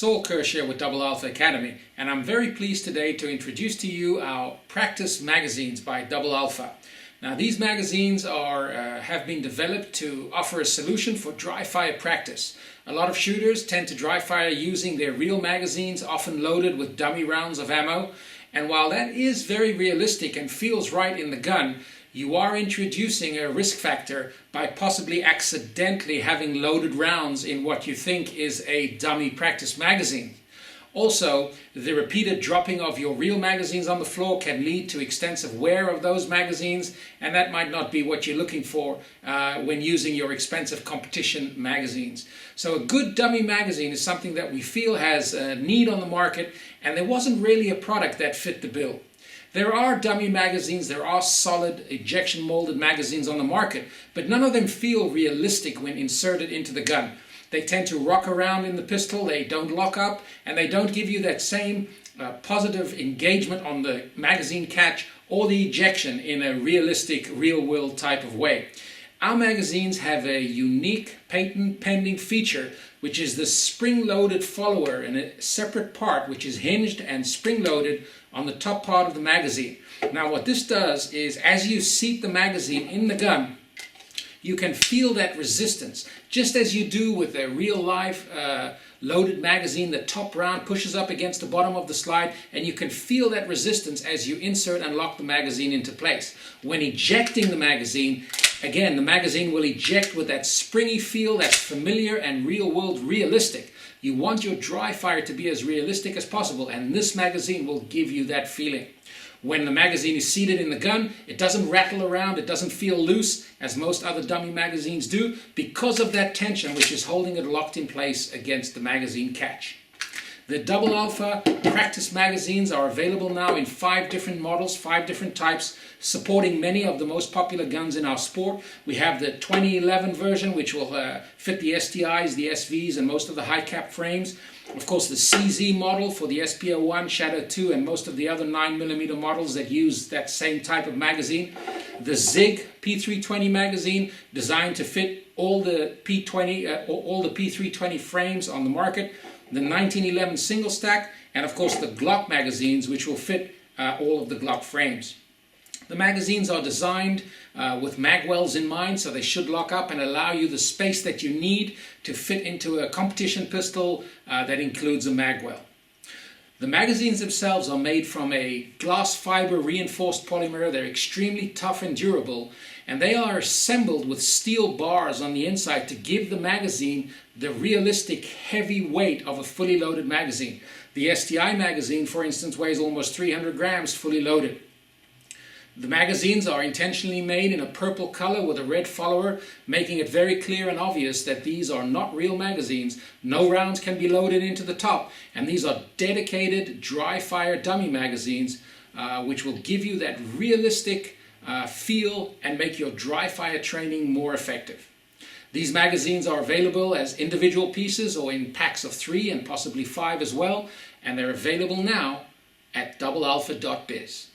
Saul Kirsch here with Double Alpha Academy, and I'm very pleased today to introduce to you our practice magazines by Double Alpha. Now these magazines have been developed to offer a solution for dry fire practice. A lot of shooters tend to dry fire using their real magazines, often loaded with dummy rounds of ammo, and while that is very realistic and feels right in the gun, you are introducing a risk factor by possibly accidentally having loaded rounds in what you think is a dummy practice magazine. Also, the repeated dropping of your real magazines on the floor can lead to extensive wear of those magazines, and that might not be what you're looking for when using your expensive competition magazines. So a good dummy magazine is something that we feel has a need on the market, and there wasn't really a product that fit the bill. There are dummy magazines, there are solid ejection molded magazines on the market, but none of them feel realistic when inserted into the gun. They tend to rock around in the pistol, they don't lock up, and they don't give you that same positive engagement on the magazine catch or the ejection in a realistic, real-world type of way. Our magazines have a unique patent-pending feature, which is the spring-loaded follower in a separate part which is hinged and spring-loaded on the top part of the magazine. Now what this does is, as you seat the magazine in the gun, you can feel that resistance, just as you do with a real-life loaded magazine. The top round pushes up against the bottom of the slide, and you can feel that resistance as you insert and lock the magazine into place. When ejecting the magazine, again, the magazine will eject with that springy feel that's familiar and real-world realistic. You want your dry fire to be as realistic as possible, and this magazine will give you that feeling. When the magazine is seated in the gun, it doesn't rattle around, it doesn't feel loose as most other dummy magazines do, because of that tension which is holding it locked in place against the magazine catch. The Double Alpha practice magazines are available now in 5 different models, 5 different types, supporting many of the most popular guns in our sport. We have the 2011 version, which will fit the STIs, the SVs, and most of the high cap frames. Of course, the CZ model for the SP01, Shadow 2, and most of the other 9mm models that use that same type of magazine. The Sig P320 magazine, designed to fit all the P320 frames on the market. The 1911 single stack, and of course the Glock magazines, which will fit all of the Glock frames. The magazines are designed with mag wells in mind, so they should lock up and allow you the space that you need to fit into a competition pistol that includes a mag well. The magazines themselves are made from a glass fiber reinforced polymer. They're extremely tough and durable, and they are assembled with steel bars on the inside to give the magazine the realistic heavy weight of a fully loaded magazine. The STI magazine, for instance, weighs almost 300 grams fully loaded. The magazines are intentionally made in a purple color with a red follower, making it very clear and obvious that these are not real magazines. No rounds can be loaded into the top, and these are dedicated dry fire dummy magazines which will give you that realistic feel and make your dry fire training more effective. These magazines are available as individual pieces or in packs of 3 and possibly 5 as well, and they're available now at doublealpha.biz.